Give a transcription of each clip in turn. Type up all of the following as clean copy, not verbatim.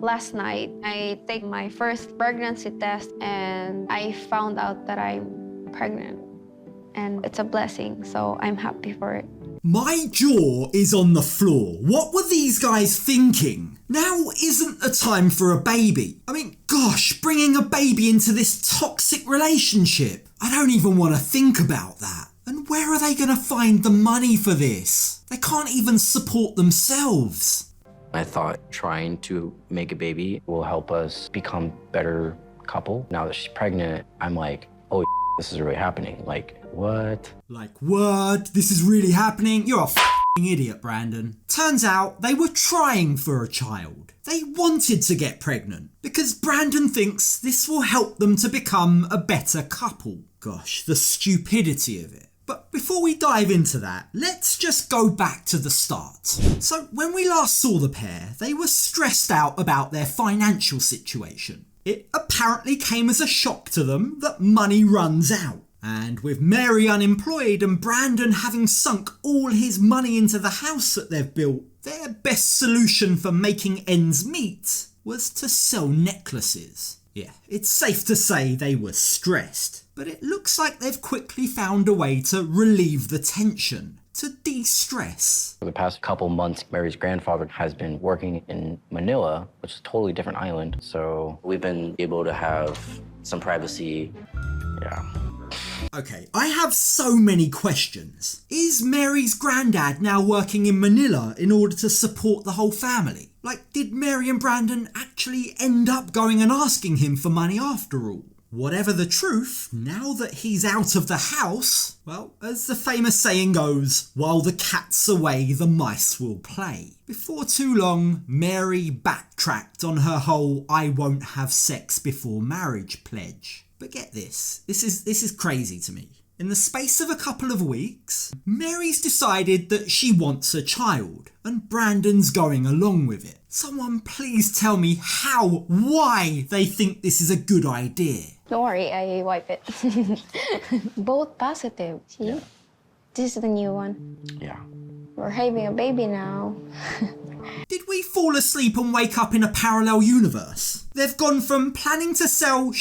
Last night, I take my first pregnancy test and I found out that I'm pregnant. And it's a blessing, so I'm happy for it. My jaw is on the floor. What were these guys thinking? Now isn't the time for a baby. I mean, gosh, bringing a baby into this toxic relationship. I don't even want to think about that. And where are they going to find the money for this? They can't even support themselves. I thought trying to make a baby will help us become better couple. Now that she's pregnant, I'm like, oh, this is really happening. Like, what? Like, what? This is really happening? You're a f***ing idiot, Brandan. Turns out they were trying for a child. They wanted to get pregnant because Brandan thinks this will help them to become a better couple. Gosh, the stupidity of it. But before we dive into that, let's just go back to the start. So when we last saw the pair, they were stressed out about their financial situation. It apparently came as a shock to them that money runs out. And with Mary unemployed and Brandan having sunk all his money into the house that they've built, their best solution for making ends meet was to sell necklaces. Yeah, it's safe to say they were stressed, but it looks like they've quickly found a way to relieve the tension, to de-stress. For the past couple months, Mary's grandfather has been working in Manila, which is a totally different island. So we've been able to have some privacy. Yeah. Okay, I have so many questions. Is Mary's granddad now working in Manila in order to support the whole family? Like, did Mary and Brandan actually end up going and asking him for money after all? Whatever the truth, now that he's out of the house, well, as the famous saying goes, while the cat's away, the mice will play. Before too long, Mary backtracked on her whole I won't have sex before marriage pledge. But get this is crazy to me. In the space of a couple of weeks, Mary's decided that she wants a child, and Brandan's going along with it. Someone please tell me why they think this is a good idea. Don't worry, I wipe it. Both positive. See? Yeah. This is the new one. Yeah. We're having a baby now. Did we fall asleep and wake up in a parallel universe? They've gone from planning to sell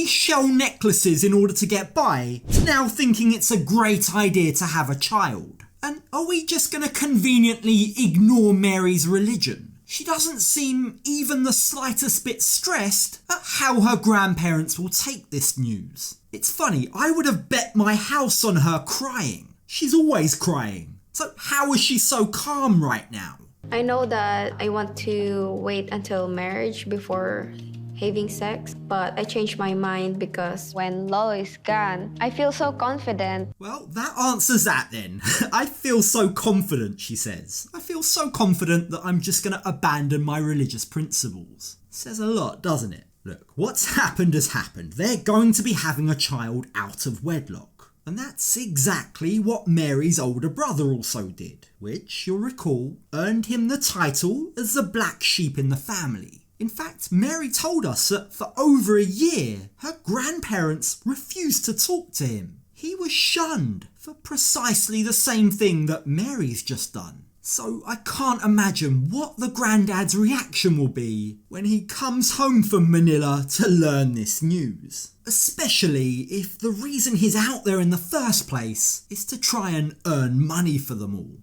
shell necklaces in order to get by to now thinking it's a great idea to have a child. And are we just going to conveniently ignore Mary's religion? She doesn't seem even the slightest bit stressed at how her grandparents will take this news. It's funny, I would have bet my house on her crying. She's always crying. So how is she so calm right now? I know that I want to wait until marriage before having sex, but I changed my mind because when Lolo is gone, I feel so confident. Well, that answers that then. I feel so confident, she says. I feel so confident that I'm just going to abandon my religious principles. Says a lot, doesn't it? Look, what's happened has happened. They're going to be having a child out of wedlock. And that's exactly what Mary's older brother also did, which, you'll recall, earned him the title as the black sheep in the family. In fact, Mary told us that for over a year, her grandparents refused to talk to him. He was shunned for precisely the same thing that Mary's just done. So I can't imagine what the granddad's reaction will be when he comes home from Manila to learn this news. Especially if the reason he's out there in the first place is to try and earn money for them all.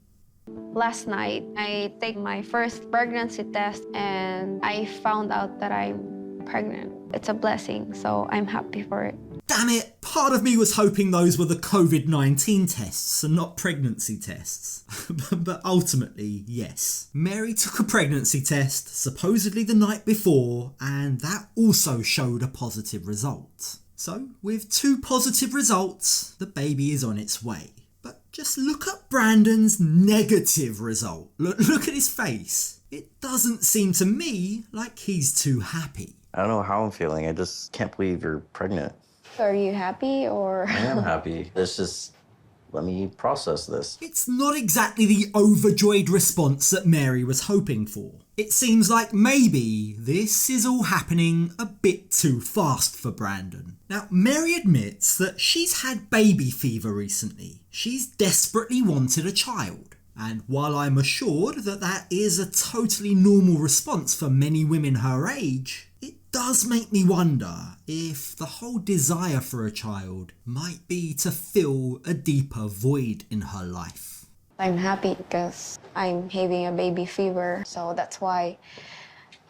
Last night, I take my first pregnancy test and I found out that I'm pregnant. It's a blessing, so I'm happy for it. Damn it, part of me was hoping those were the COVID-19 tests and not pregnancy tests. But ultimately, yes. Mary took a pregnancy test, supposedly the night before, and that also showed a positive result. So, with 2 positive results, the baby is on its way. But just look at Brandan's negative result. Look at his face. It doesn't seem to me like he's too happy. I don't know how I'm feeling. I just can't believe you're pregnant. Are you happy or? I am happy. Let me process this. It's not exactly the overjoyed response that Mary was hoping for. It seems like maybe this is all happening a bit too fast for Brandan. Now, Mary admits that she's had baby fever recently. She's desperately wanted a child. And while I'm assured that that is a totally normal response for many women her age, it does make me wonder if the whole desire for a child might be to fill a deeper void in her life. I'm happy because I'm having a baby fever, so that's why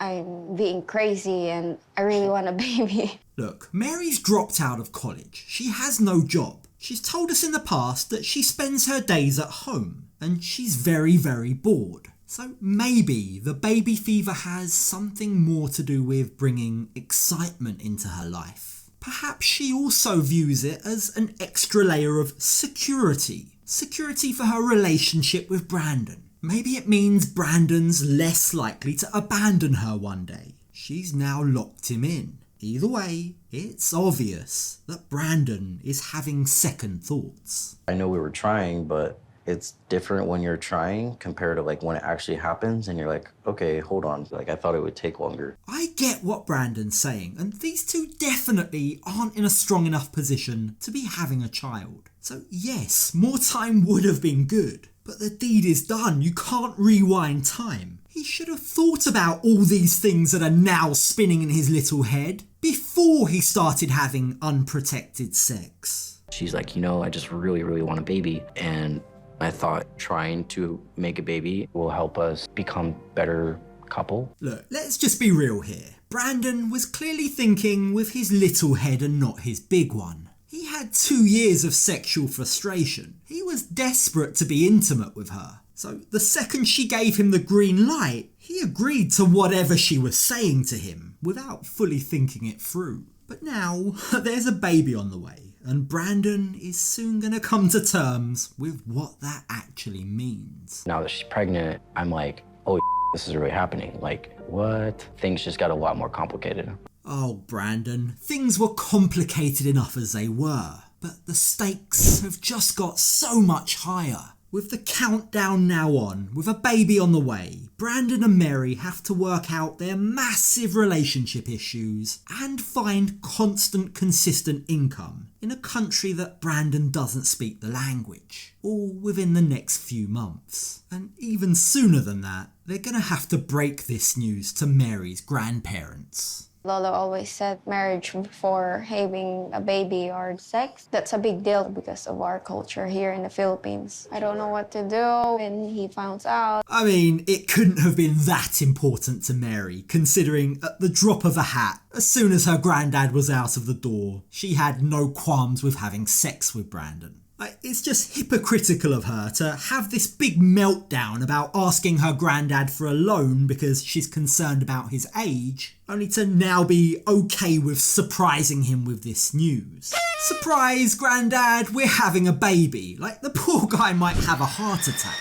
I'm being crazy and I really want a baby. Look, Mary's dropped out of college. She has no job. She's told us in the past that she spends her days at home and she's very, very bored. So maybe the baby fever has something more to do with bringing excitement into her life. Perhaps she also views it as an extra layer of security. Security for her relationship with Brandan. Maybe it means Brandan's less likely to abandon her one day. She's now locked him in. Either way, it's obvious that Brandan is having second thoughts. I know we were trying, but it's different when you're trying compared to like when it actually happens and you're like, okay, hold on. Like I thought it would take longer. I get what Brandan's saying, and these two definitely aren't in a strong enough position to be having a child. So yes, more time would have been good, but the deed is done. You can't rewind time. He should have thought about all these things that are now spinning in his little head before he started having unprotected sex. She's like, I just really, really want a baby. And I thought trying to make a baby will help us become better couple. Look, let's just be real here. Brandan was clearly thinking with his little head and not his big one. He had 2 years of sexual frustration. He was desperate to be intimate with her. So the second she gave him the green light, he agreed to whatever she was saying to him without fully thinking it through. But now there's a baby on the way, and Brandan is soon going to come to terms with what that actually means. Now that she's pregnant, I'm like, oh, this is really happening. Like, what? Things just got a lot more complicated. Oh, Brandan, things were complicated enough as they were, but the stakes have just got so much higher. With the countdown now on, with a baby on the way, Brandan and Mary have to work out their massive relationship issues and find constant, consistent income in a country that Brandan doesn't speak the language, all within the next few months. And even sooner than that, they're going to have to break this news to Mary's grandparents. Lolo always said marriage before having a baby or sex, that's a big deal because of our culture here in the Philippines. I don't know what to do when he finds out. I mean, it couldn't have been that important to Mary, considering at the drop of a hat, as soon as her granddad was out of the door, she had no qualms with having sex with Brandan. It's just hypocritical of her to have this big meltdown about asking her granddad for a loan because she's concerned about his age, only to now be okay with surprising him with this news. Surprise, granddad, we're having a baby. Like, the poor guy might have a heart attack.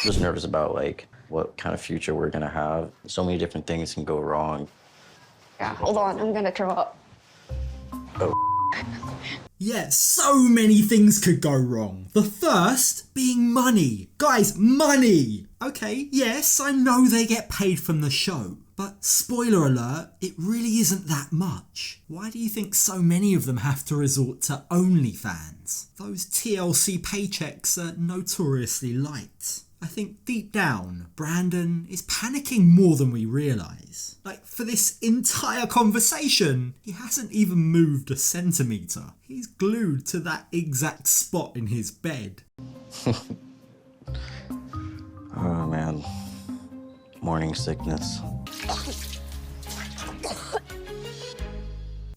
Just nervous about like what kind of future we're gonna have. So many different things can go wrong. Yeah, hold on, I'm gonna throw up. Oh. Yeah, so many things could go wrong. The first being money. Guys, money! Okay, yes, I know they get paid from the show, but spoiler alert, it really isn't that much. Why do you think so many of them have to resort to OnlyFans? Those TLC paychecks are notoriously light. I think deep down, Brandan is panicking more than we realise. Like, for this entire conversation, he hasn't even moved a centimetre. He's glued to that exact spot in his bed. Oh man, morning sickness.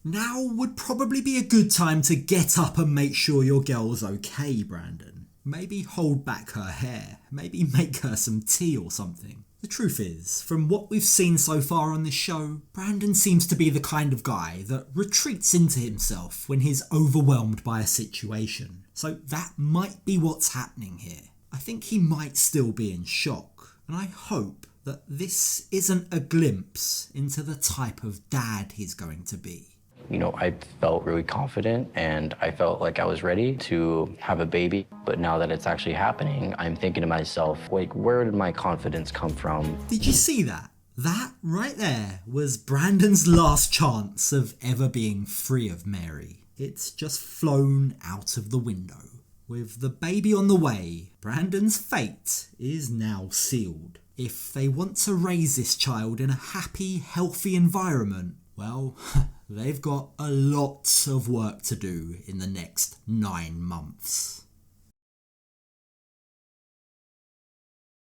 Now would probably be a good time to get up and make sure your girl's okay, Brandan. Maybe hold back her hair, maybe make her some tea or something. The truth is, from what we've seen so far on this show, Brandan seems to be the kind of guy that retreats into himself when he's overwhelmed by a situation. So that might be what's happening here. I think he might still be in shock, and I hope that this isn't a glimpse into the type of dad he's going to be. I felt really confident and I felt like I was ready to have a baby. But now that it's actually happening, I'm thinking to myself, like, where did my confidence come from? Did you see that? That right there was Brandan's last chance of ever being free of Mary. It's just flown out of the window. with the baby on the way, Brandan's fate is now sealed. If they want to raise this child in a happy, healthy environment, well, they've got a lot of work to do in the next 9 months.